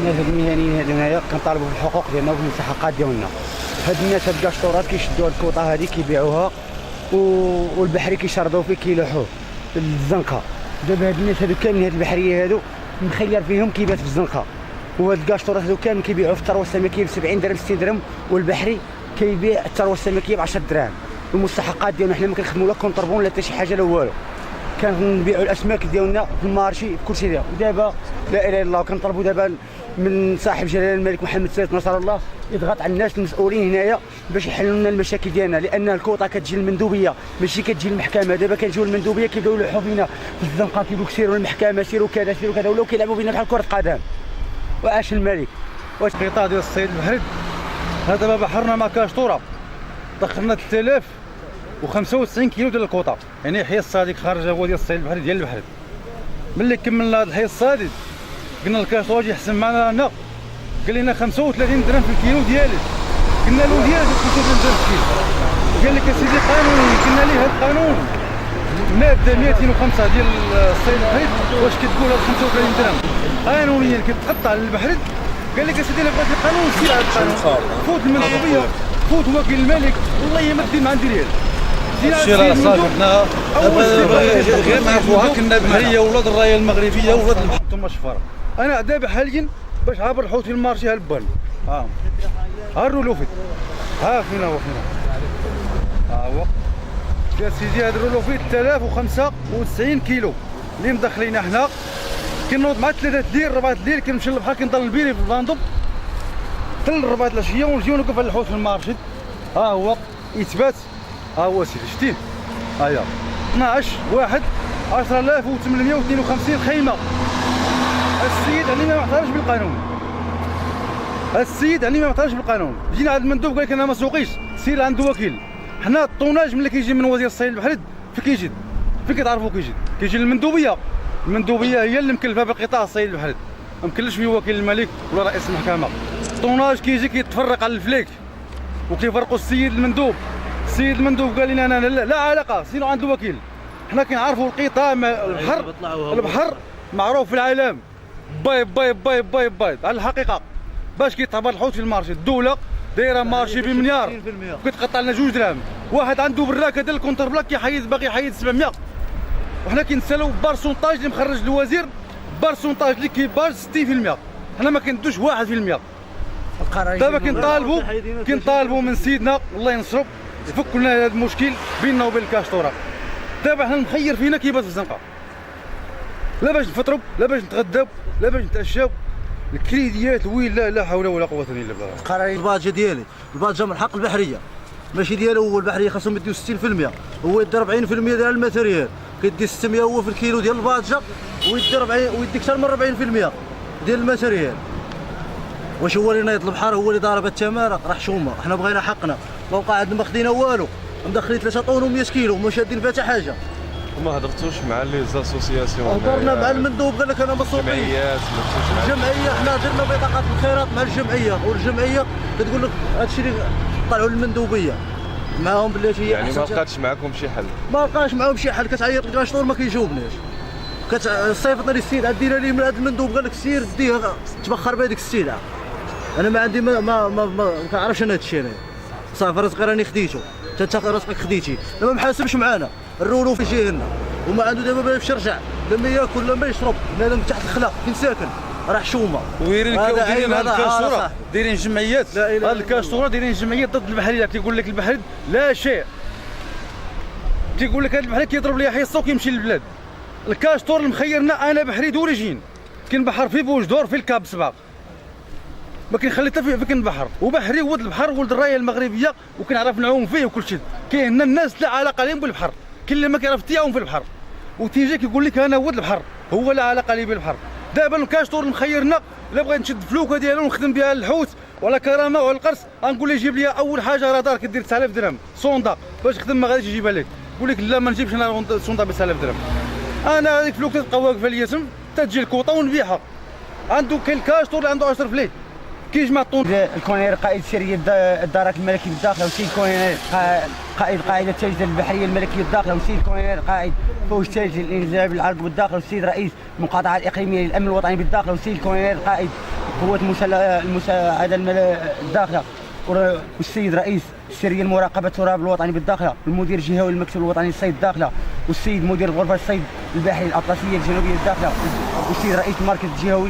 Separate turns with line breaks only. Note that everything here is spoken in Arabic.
الناس هاد المهنيين هاد هنايا كنطالبوا بالحقوق ديالنا وبالمستحقات ديالنا. هاد الناس هاد الكاشطورات كيشدوا هاد الكوطه هادي كيبيعوها والبحري كيشردوا فيه كيلوحوه الزنقه. دابا هاد الناس هادو كاملين هاد البحريه هادو مخير فيهم كيبات في الزنقه، وهاد الكاشطورات هادو كاملين كيبيعوا في الثروه السمكيه ب 70 درهم 60 درهم، والبحري كيبيع الثروه السمكيه ب 10 دراهم. المستحقات ديالنا حنا ما كنخدموا لا كونطربون لا حتى شي حاجه لا والو، كنبيعوا الاسماك ديالنا في المارشي في كلشي ديالو. ودابا لا اله الا الله كنطلبوا دابا من صاحب جلاله الملك محمد سيد نصر الله يضغط على الناس المسؤولين هنايا باش يحلوا لنا المشاكل ديالنا، لان الكوطه كتجي المندوبيه ماشي كتجي المحكمه. دابا كنجيو المندوبيه كيبداو يلوحوا فينا في الزنقه، كيقولوا سيروا المحكمه سيروا كذا سيروا كذا، ولاو كيلعبوا بينا بحال كره قدم. وعاش الملك.
واش القطاع ديال الصيد البحري هذا دابا بحرنا مع كاشطوره دخلنا 3095 كيلو ديال الكوطه، يعني حي الصادق خارج هو ديال الصيد البحري ديال البحر. ملي كملنا هذا الحي الصادق قلنا الكاشطوره يجي يحسن معنا هنا، قال لنا 35 درهم في الكيلو ديالك. قلنا له ديالك 35 درهم في الكيلو، قال لك اسيدي قانوني. قلنا ليه هذا القانون ماده 205 ديال الصيد البحري واش كتقول هاد 35 درهم قانونيا كتقطع للبحر. قال لك اسيدي الا بغيتي القانون سير على القانون، فوت المندوبيه فوت وكيل الملك، والله ما دير مع ندير ريال.
الشيء راه صافي حنا غير نعرفوها كنا بحريه ولاد الرايه المغربيه ولاد البحر.
ثم الشفره انا دابا حاليا باش عابر الحوت في المارشي هالبان ها الرولوفيت ها فينا هو فينا ها هو يا سيدي. هذا الرولوفيت 3095 كيلو اللي مدخلينا حنا. كنوض مع 3 الليل 4 الليل كنمشي للبحر كنضل نبيري في الفاندوب حتى ل 4 العشيه ونجيو نوقف على الحوت في المارشي. ها هو اثبات ها هو سيدي شتيه هيا 12 1 10852 خيمه. السيد علي ما معترفش بالقانون، السيد علي ما معترفش بالقانون. جينا عند المندوب قال لك انا ما سوقيش سير عنده وكيل. حنا الطوناج ملي كيجي من وزير الصيد البحري فين كيجي؟ فين كتعرفوا كيجي للمندوبيه. المندوبيه هي اللي مكلفه بقطاع الصيد البحري، ما مكلفش فيه وكيل الملك ولا رئيس المحكمه. الطوناج كيجي كيتفرق على الفليك وكيفرقوا السيد المندوب. السيد المندوب قال لنا انا لا علاقه سيروا عنده وكيل. حنا كنعرفوا القطاع البحر معروف في العالم بايب بايب بايب بايب بايب. على الحقيقه باش كيتعبر الحوت في المارشي الدوله دايره مارشي بمليار كتقطع لنا 2 دراهم. واحد عنده براكه ديال الكونتر بلاك باقي يحيد 700، وحنا كنسالو بارسونتاج اللي مخرج الوزير بارسونتاج اللي كيبان 60%. حنا ما كندوش 1%. دابا كنطالبوا من سيدنا الله ينصرو يفك لنا هذا المشكل بيننا وبين الكاشطوره. دابا حنا مخير فينا كيبات في الزنقه، لا باش نفطروا لا باش نتغداو لا باش نتعشاو. الكريديات وين لا حول ولا قوه الا بالله.
القراري الباجه ديالي الباجه من حق البحريه ماشي ديالو هو. البحريه خاصهم يديو 60%، هو يدي 40% ديال الماتيريال، كيدي 600 هو في الكيلو ديال الباجه ويدي 40 ويدي اكثر من 40% ديال الماتيريال. واش هو اللي نايض البحر هو اللي ضارب التماره؟ راه حشومه. حنا بغينا حقنا، ما وقع عندنا ما خدينا والو، مدخلين 3 طون و100 كيلو وما شادين فيها حتى حاجه.
وما هضرتوش مع لي زاسوسياسيون؟
هضرنا مع المندوب قال لك انا مسؤول.
الجمعيات
الجمعيه حنا درنا بطاقه الخيرات مع الجمعيه، والجمعيه كتقول لك هادشي اللي طلعوا للمندوبيه معاهم بلاتي هي
يعني ما بقاتش معكم شي حل؟
ما بقاش معاهم شي حل. كتعيط الكاشطور ما كيجاوبناش. صيفطنا لي السيد عدينا ليه من هذا المندوب قال لك سير ديها تبخر بهذيك السلعه. انا ما عندي ما كنعرفش انا هادشي. انا صافي رزقي راني خديتو، انت رزقك خديتي، ما محاسبش معانا. الرولو في جهنا وما عنده دابا باش يرجع، لما ياكل لما يشرب بنادم تحت الخلا فين ساكن راه حشومه.
ودايرين هاد الكاشطوره دايرين جمعيات، هاد الكاشطوره دايرين جمعيات ضد البحريه. كيقول لك البحر لا شيء، كيقول لك هاد البحر كيضرب لي حصه وكيمشي للبلاد. الكاشطور المخيرنا انا بحري دوريجين كنبحر في بوجدور في الكاب 7، ما كنخلي حتى فين كنبحر، وبحري ولد البحر ولد الرايه المغربيه وكنعرف نعوم فيه وكل شيء. كاين الناس لا علاقه لهم بالبحر، كاين اللي ما كيعرف حتى يعوم في البحر وتيجي كيقول لك انا ولد البحر هو لا علاقه لي بالبحر. دابا الكاشطور المخيرنا الا بغيت نشد الفلوكه ديالو ونخدم بها الحوت ولا كرامه ولا القرص غنقول له جيب لي اول حاجه رادار كدير 9000 درهم صوندا باش تخدم ما غاديش يجيبها لك. يقول لك لا ما نجيبش انا صوندا ب 9000 درهم. انا هذيك الفلوكه تبقى واقفه ليا تم تجي الكوطه ونبيعها. عنده كاين الكاشطور اللي عنده 10 فليت كيجمع الطون.
الكونير قائد سريه الدارات الملكي بالداخل، وسيد الكونير قائد قاعده التجديد البحريه الملكيه بالداخل، وسيد الكونير قائد فوج تجديد الانزال بالعرق بالداخل، وسيد رئيس المقاطعه الاقليميه للامن الوطني بالداخل، وسيد الكونير قائد قوات المساعده الداخله والسيد رئيس السريه المراقبه التراب الوطني بالداخله، المدير الجهوي للمكتب الوطني للصيد الداخله، والسيد مدير غرفه الصيد البحري الاطلسيه الجنوبيه الداخله، والسيد رئيس المركز الجهوي